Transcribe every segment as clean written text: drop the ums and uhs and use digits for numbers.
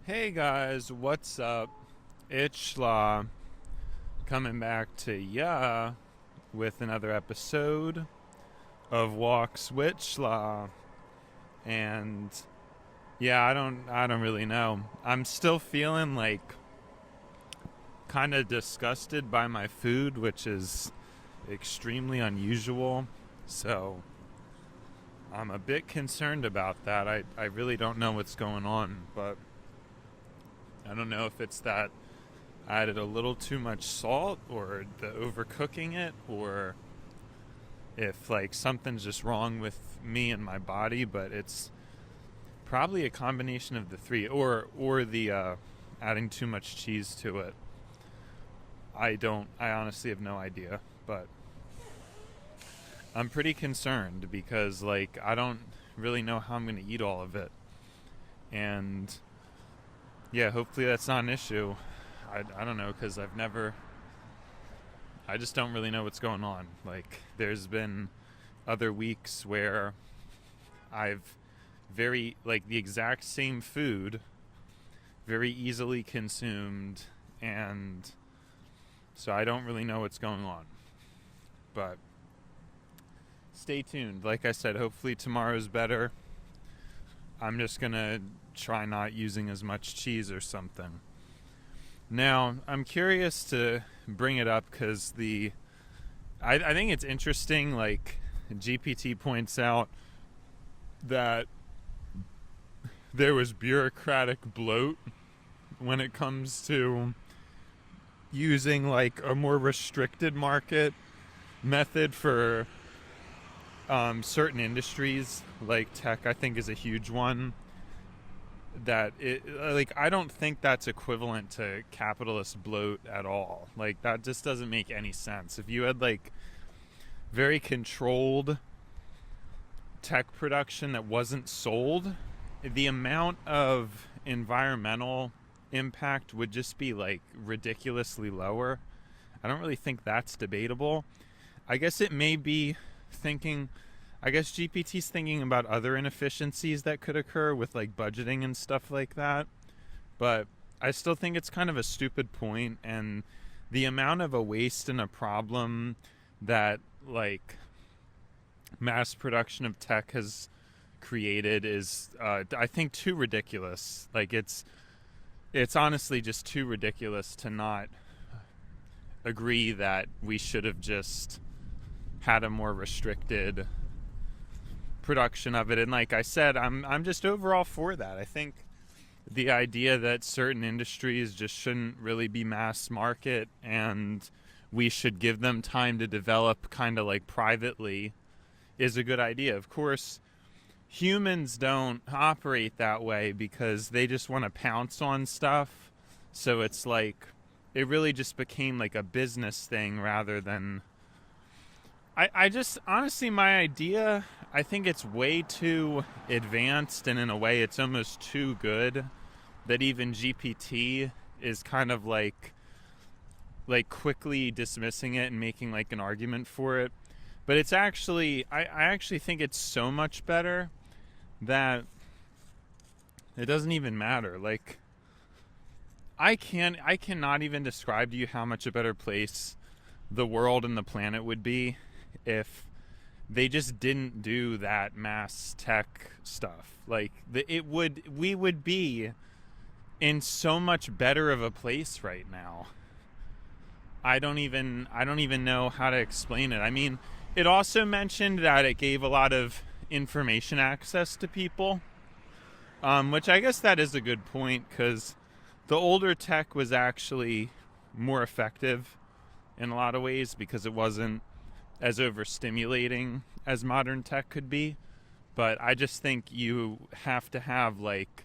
Hey guys, what's up? It's Law coming back to ya with another episode of Walks with Law. And yeah, I don't really know. I'm still feeling like kind of disgusted by my food, which is extremely unusual. So I'm a bit concerned about that. I really don't know what's going on, but I don't know if it's that I added a little too much salt or the overcooking it, or if like something's just wrong with me and my body, but it's probably a combination of the three, or the adding too much cheese to it. I honestly have no idea, but I'm pretty concerned because like I don't really know how I'm going to eat all of it. And yeah, hopefully that's not an issue. I don't know, because I just don't really know what's going on. Like, there's been other weeks where I've the exact same food, very easily consumed, and so I don't really know what's going on. But stay tuned. Like I said, hopefully tomorrow's better. I'm just gonna try not using as much cheese or something. Now, I'm curious to bring it up because I think it's interesting. Like, GPT points out that there was bureaucratic bloat when it comes to using like a more restricted market method for certain industries. Like tech, I think, is a huge one. That it like I don't think that's equivalent to capitalist bloat at all. Like that just doesn't make any sense. If you had like very controlled tech production that wasn't sold, the amount of environmental impact would just be like ridiculously lower. I don't really think that's debatable. I guess it may be thinking I guess GPT's thinking about other inefficiencies that could occur with like budgeting and stuff like that. But I still think it's kind of a stupid point, and the amount of a waste and a problem that like mass production of tech has created is I think too ridiculous. Like it's honestly just too ridiculous to not agree that we should have just had a more restricted production of it. And like I said, I'm just overall for that. I think the idea that certain industries just shouldn't really be mass market and we should give them time to develop kind of like privately is a good idea. Of course, humans don't operate that way because they just want to pounce on stuff. So it's like it really just became like a business thing rather than I just honestly, my idea, I think it's way too advanced, and in a way it's almost too good that even GPT is kind of like quickly dismissing it and making like an argument for it. But it's actually I actually think it's so much better that it doesn't even matter. Like I cannot even describe to you how much a better place the world and the planet would be if they just didn't do that mass tech stuff. Like we would be in so much better of a place right now. I don't even know how to explain it. I mean, it also mentioned that it gave a lot of information access to people, which I guess that is a good point because the older tech was actually more effective in a lot of ways because it wasn't as overstimulating as modern tech could be. But I just think you have to have like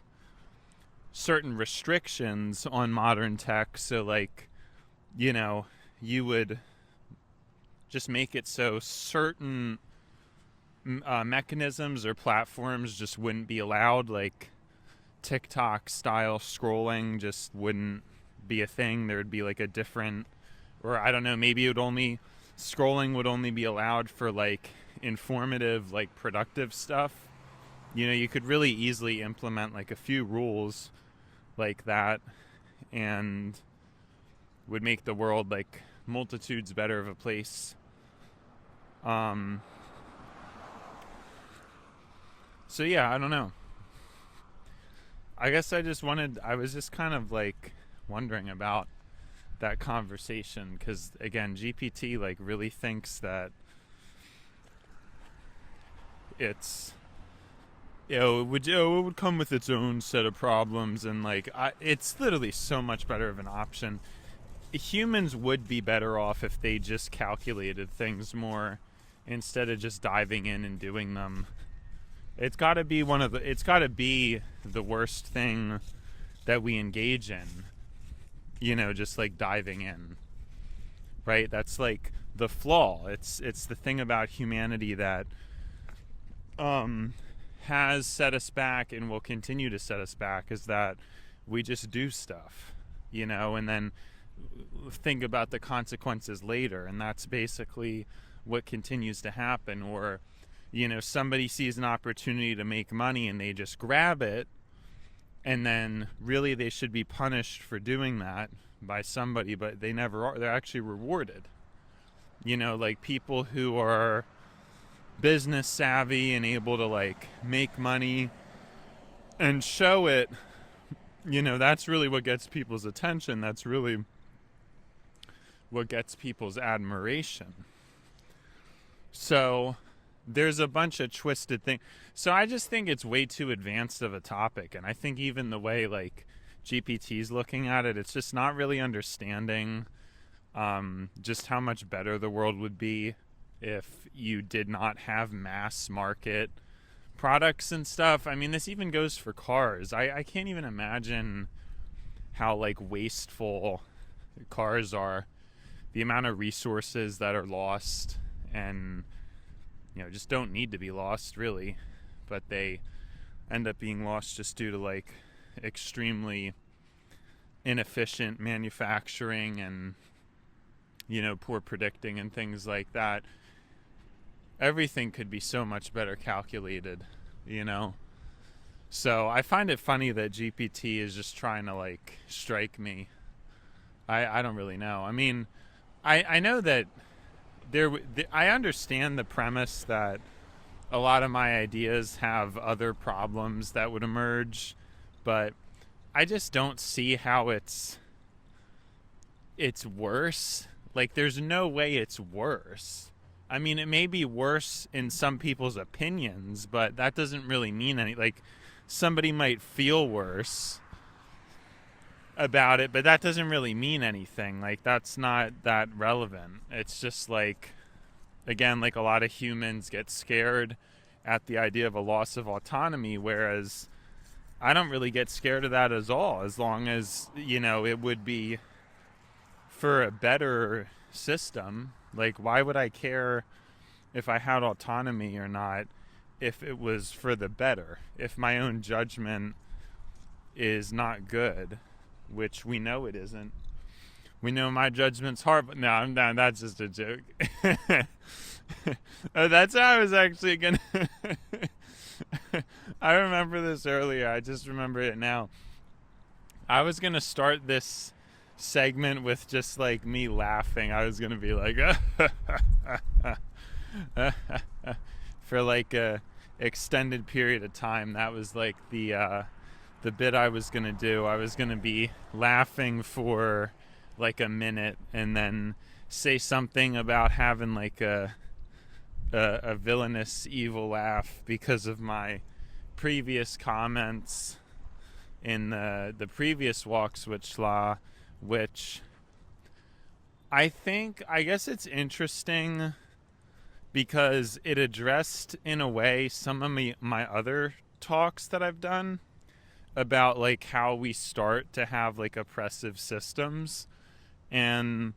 certain restrictions on modern tech. So like, you would just make it so certain mechanisms or platforms just wouldn't be allowed. Like TikTok style scrolling just wouldn't be a thing. There would be like a different, or I don't know, maybe scrolling would only be allowed for like informative, like productive stuff. You could really easily implement like a few rules like that, and would make the world like multitudes better of a place. So yeah, I don't know. I guess I was just kind of like wondering about that conversation, because again, GPT like really thinks that it's, it would come with its own set of problems, and like it's literally so much better of an option. Humans would be better off if they just calculated things more instead of just diving in and doing them. It's got to be the worst thing that we engage in, just like diving in, right? That's like the flaw. It's the thing about humanity that has set us back and will continue to set us back, is that we just do stuff, and then think about the consequences later, and that's basically what continues to happen. Or somebody sees an opportunity to make money and they just grab it, and then really they should be punished for doing that by somebody, but they never are. They're actually rewarded. Like people who are business savvy and able to like make money and show it, that's really what gets people's attention. That's really what gets people's admiration. So there's a bunch of twisted things. So I just think it's way too advanced of a topic, and I think even the way like GPT's looking at it, it's just not really understanding just how much better the world would be if you did not have mass market products and stuff. I mean, this even goes for cars. I can't even imagine how like wasteful cars are, the amount of resources that are lost and just don't need to be lost really, but they end up being lost just due to like extremely inefficient manufacturing and poor predicting and things like that. Everything could be so much better calculated, so I find it funny that GPT is just trying to like strike me. I don't really know. I mean, I know that I understand the premise that a lot of my ideas have other problems that would emerge, but I just don't see how it's worse. Like, there's no way it's worse. I mean, it may be worse in some people's opinions, but that doesn't really mean anything. Like, somebody might feel worse about it, but that doesn't really mean anything. Like, that's not that relevant. It's just like, again, like a lot of humans get scared at the idea of a loss of autonomy, whereas I don't really get scared of that at all, as long as it would be for a better system. Like, why would I care if I had autonomy or not if it was for the better? If my own judgment is not good, which we know it isn't. We know my judgment's horrible. No, that's just a joke. That's how I was actually gonna I remember this earlier. I just remember it now. I was gonna start this segment with just like me laughing. I was gonna be like for like a extended period of time. That was like the bit I was gonna do. I was gonna be laughing for like a minute and then say something about having like a villainous evil laugh because of my previous comments in the previous Walk Switch Law, which I guess it's interesting because it addressed in a way some of my other talks that I've done about like how we start to have like oppressive systems. And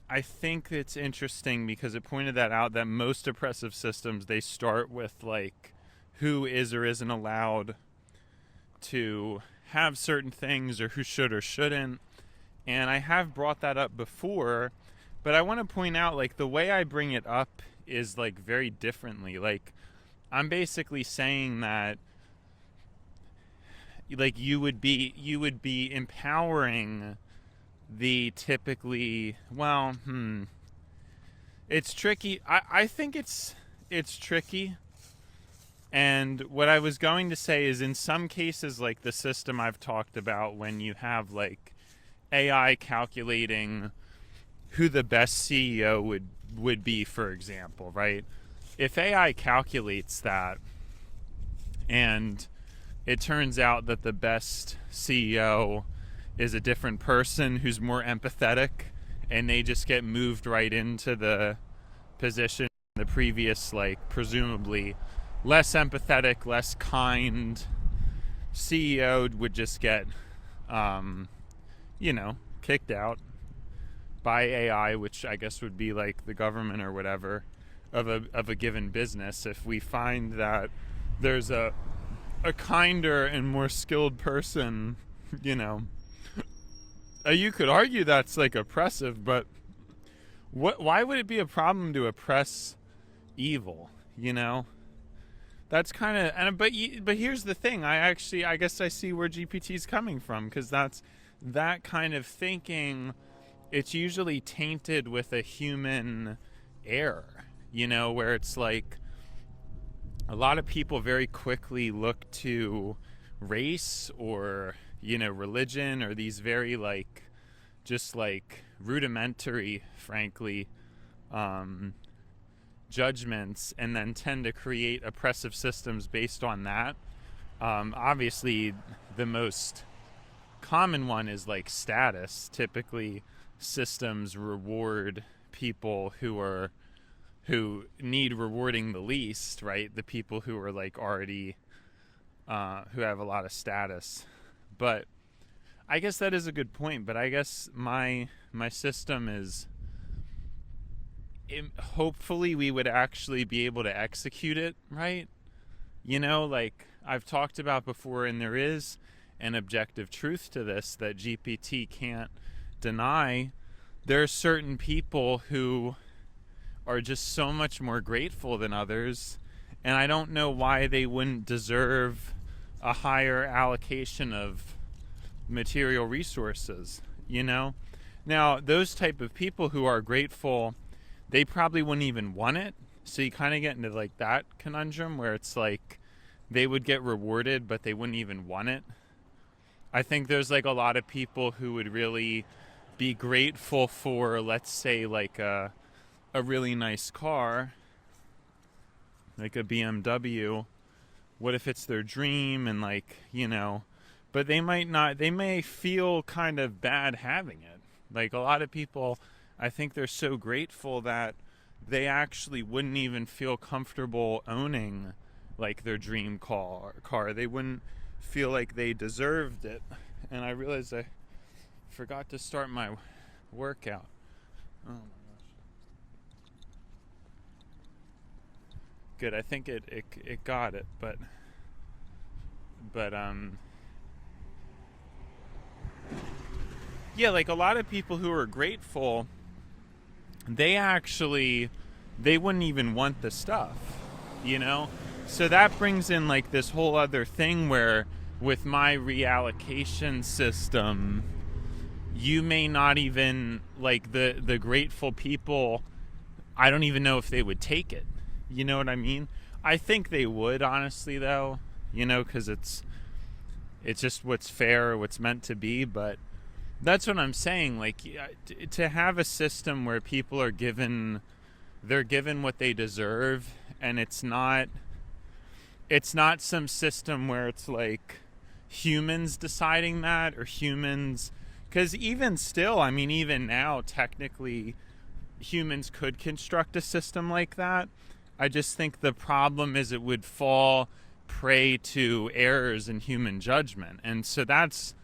I think it's interesting because it pointed that out, that most oppressive systems, they start with like who is or isn't allowed to have certain things, or who should or shouldn't. And I have brought that up before, but I want to point out like the way I bring it up is like very differently. Like, I'm basically saying that like you would be empowering the typically, well, it's tricky. I think it's tricky. And what I was going to say is, in some cases, like the system I've talked about, when you have like AI calculating who the best CEO would be, for example, right? If AI calculates that and it turns out that the best CEO is a different person who's more empathetic, and they just get moved right into the position, the previous, like, presumably less empathetic, less kind CEO would just get kicked out by AI, which I guess would be like the government or whatever of a given business. If we find that there's a kinder and more skilled person, you could argue that's like oppressive, but why would it be a problem to oppress evil? That's kind of, but here's the thing. I guess I see where GPT's coming from, because that's that kind of thinking. It's usually tainted with a human error, where it's like a lot of people very quickly look to race or, religion, or these very just rudimentary, frankly, judgments, and then tend to create oppressive systems based on that. Obviously, the most common one is like status. Typically, systems reward people who need rewarding the least, right? The people who are like already who have a lot of status. But I guess that is a good point. But I guess my system is, hopefully we would actually be able to execute it, right? Like I've talked about before, and there is an objective truth to this that GPT can't deny. There are certain people who are just so much more grateful than others, and I don't know why they wouldn't deserve a higher allocation of material resources, Now, those type of people who are grateful, they probably wouldn't even want it. So you kind of get into like that conundrum where it's like they would get rewarded, but they wouldn't even want it. I think there's like a lot of people who would really be grateful for, let's say, like a really nice car, like a BMW. What if it's their dream, and but they may feel kind of bad having it. Like a lot of people, I think they're so grateful that they actually wouldn't even feel comfortable owning like their dream car. They wouldn't feel like they deserved it. And I realized I forgot to start my workout. Oh my gosh. Good. I think it got it, but yeah, like a lot of people who are grateful, they wouldn't even want the stuff, So that brings in like this whole other thing where with my reallocation system, you may not even, like the grateful people, I don't even know if they would take it. You know what I mean? I think they would, honestly, though, because it's just what's fair, what's meant to be. But that's what I'm saying. Like, to have a system where people are given what they deserve, and it's not some system where it's like humans deciding that, or humans, because even still, I mean, even now, technically, humans could construct a system like that. I just think the problem is it would fall prey to errors in human judgment. And so that's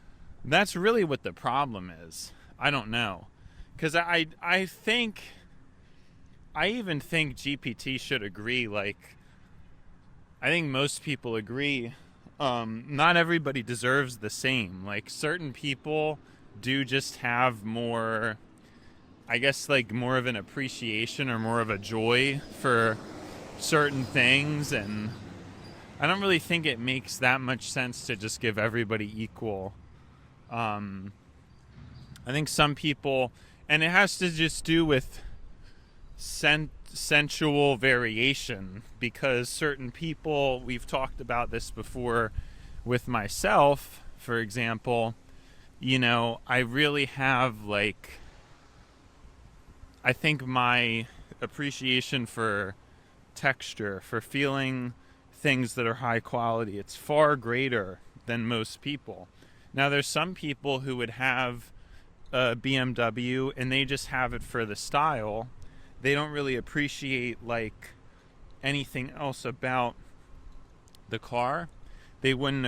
really what the problem is. I don't know. Because I even think GPT should agree. Like, I think most people agree. Not everybody deserves the same. Like, certain people do just have more, I guess, like more of an appreciation or more of a joy for certain things, and I don't really think it makes that much sense to just give everybody equal. I think some people, and it has to just do with sensual variation, because certain people, we've talked about this before with myself, for example, I really have I think my appreciation for texture, for feeling things that are high quality, it's far greater than most people. Now, there's some people who would have a BMW and they just have it for the style. They don't really appreciate anything else about the car. They wouldn't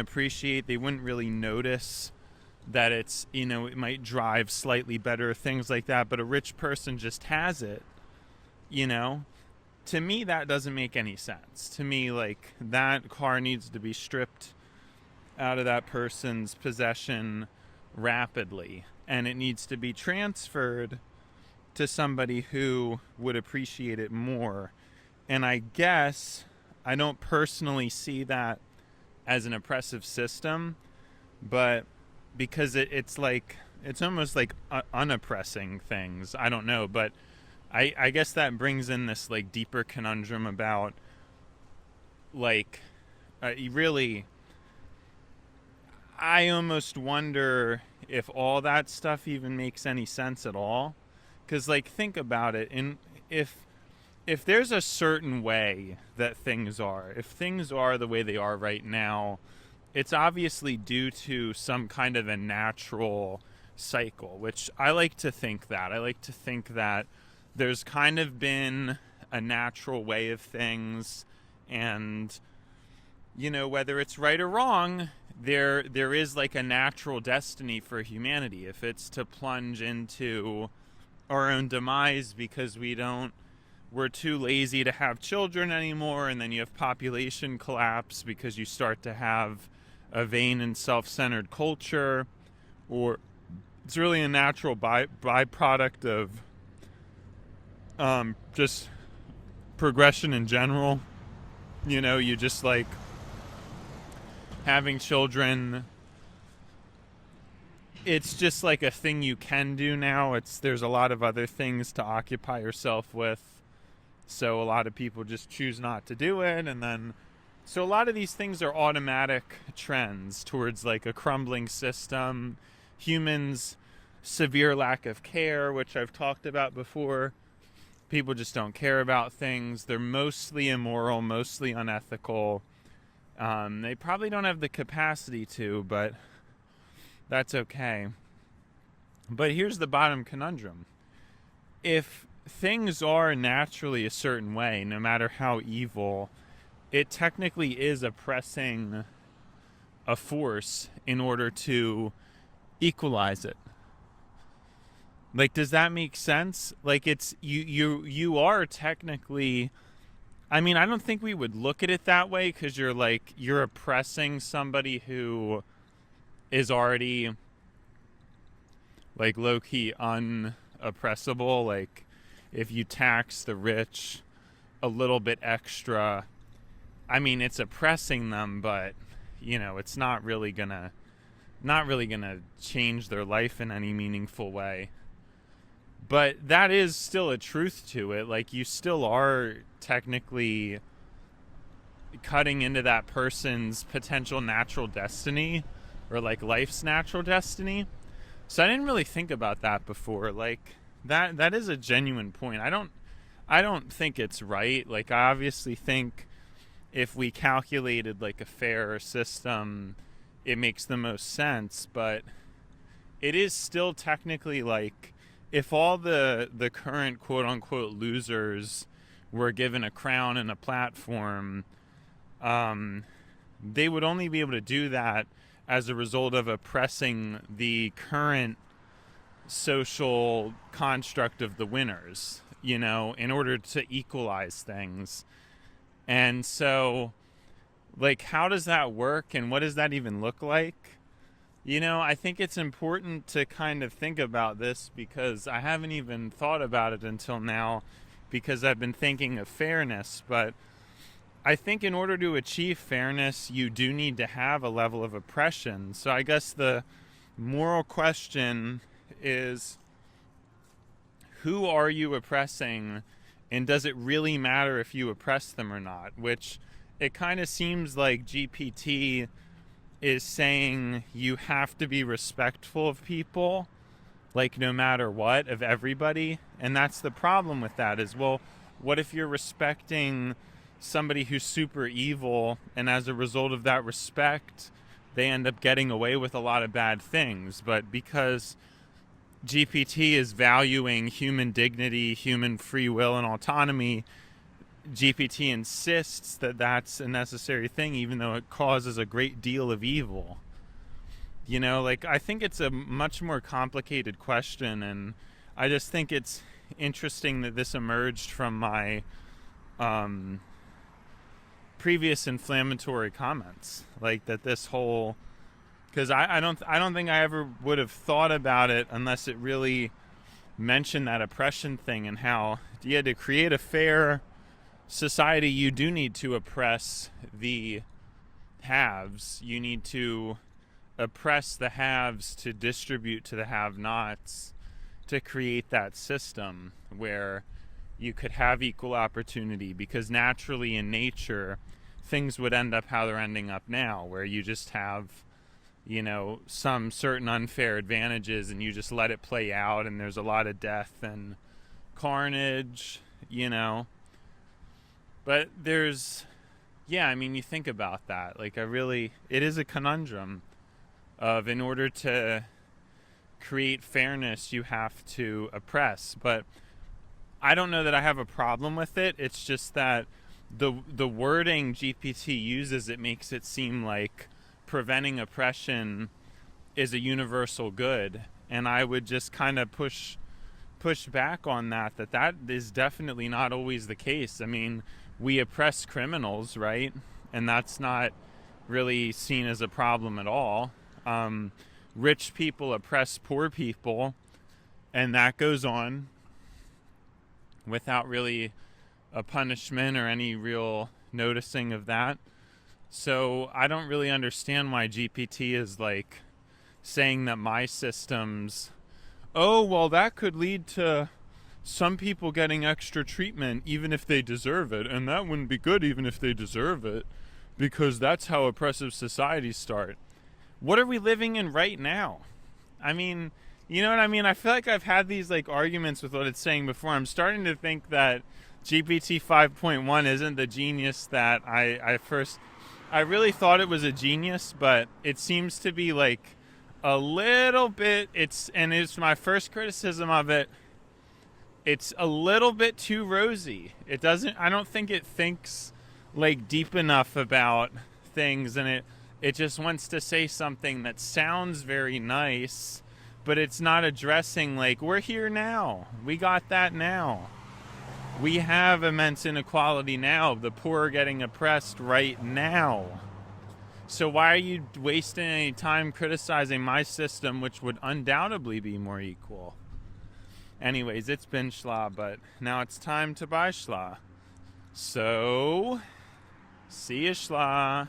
really notice that it's, it might drive slightly better, things like that. But a rich person just has it, To me, that doesn't make any sense. To me, that car needs to be stripped out of that person's possession rapidly, and it needs to be transferred to somebody who would appreciate it more. And I guess I don't personally see that as an oppressive system, but because it's almost like unoppressing things. I don't know, but I guess that brings in this deeper conundrum about really, I almost wonder if all that stuff even makes any sense at all. Because think about it, and if there's a certain way that things are, if things are the way they are right now, it's obviously due to some kind of a natural cycle, which I like to think that. I like to think that there's kind of been a natural way of things, and, whether it's right or wrong, there is a natural destiny for humanity. If it's to plunge into our own demise because we're too lazy to have children anymore, and then you have population collapse because you start to have a vain and self-centered culture, or it's really a natural byproduct of just progression in general. You just having children, it's just a thing you can do now. There's a lot of other things to occupy yourself with, so a lot of people just choose not to do it. And then so a lot of these things are automatic trends towards a crumbling system. Humans, severe lack of care, which I've talked about before. People just don't care about things. They're mostly immoral, mostly unethical. They probably don't have the capacity to, but that's okay. But here's the bottom conundrum. If things are naturally a certain way, no matter how evil, it technically is oppressing a force in order to equalize it. Does that make sense? It's you are technically, I mean, I don't think we would look at it that way, because you're oppressing somebody who is already low-key unoppressible. If you tax the rich a little bit extra, I mean, it's oppressing them, but it's not really gonna change their life in any meaningful way. But that is still a truth to it. You still are technically cutting into that person's potential natural destiny, or life's natural destiny. So I didn't really think about that before. That is a genuine point. I don't think it's right. I obviously think if we calculated a fair system, it makes the most sense, but it is still technically if all the current quote unquote losers were given a crown and a platform, they would only be able to do that as a result of oppressing the current social construct of the winners, in order to equalize things. And so, how does that work, and what does that even look like? I think it's important to kind of think about this, because I haven't even thought about it until now, because I've been thinking of fairness. But I think in order to achieve fairness, you do need to have a level of oppression. So I guess the moral question is, who are you oppressing, and does it really matter if you oppress them or not? Which it kind of seems like GPT is saying you have to be respectful of people, like no matter what, of everybody. And that's the problem with that is, well, what if you're respecting somebody who's super evil, and as a result of that respect, they end up getting away with a lot of bad things? But because GPT is valuing human dignity, human free will, and autonomy, GPT insists that that's a necessary thing, even though it causes a great deal of evil. You know, like, I think it's a much more complicated question, and I just think it's interesting that this emerged from my previous inflammatory comments. Like, that this whole... Because I don't think I ever would have thought about it unless it really mentioned that oppression thing, and how, yeah, to create a fair society, you do need to oppress the haves. You need to oppress the haves to distribute to the have-nots, to create that system where you could have equal opportunity, because naturally in nature things would end up how they're ending up now, where you just have, you know, some certain unfair advantages and you just let it play out, and there's a lot of death and carnage, you know. But there's, yeah, I mean, you think about that, like, it is a conundrum of, in order to create fairness, you have to oppress. But I don't know that I have a problem with it. It's just that the wording GPT uses, it makes it seem like preventing oppression is a universal good, and I would just kind of push back on that is definitely not always the case. I mean, we oppress criminals, right? And that's not really seen as a problem at all. Rich people oppress poor people, and that goes on without really a punishment or any real noticing of that. So I don't really understand why GPT is like saying that my systems, oh, well, that could lead to some people getting extra treatment even if they deserve it, and that wouldn't be good even if they deserve it, because that's how oppressive societies start. What are we living in right now? I mean, you know what I mean? I feel like I've had these like arguments with what it's saying before. I'm starting to think that GPT 5.1 isn't the genius that I really thought it was a genius, but it seems to be like a little bit, it's my first criticism of it. It's a little bit too rosy. I don't think it thinks like deep enough about things, and it just wants to say something that sounds very nice, but it's not addressing, like, we're here now. We got that now. We have immense inequality now. The poor are getting oppressed right now. So why are you wasting any time criticizing my system, which would undoubtedly be more equal? Anyways, it's been schla, but now it's time to buy schla. So, see ya, schla.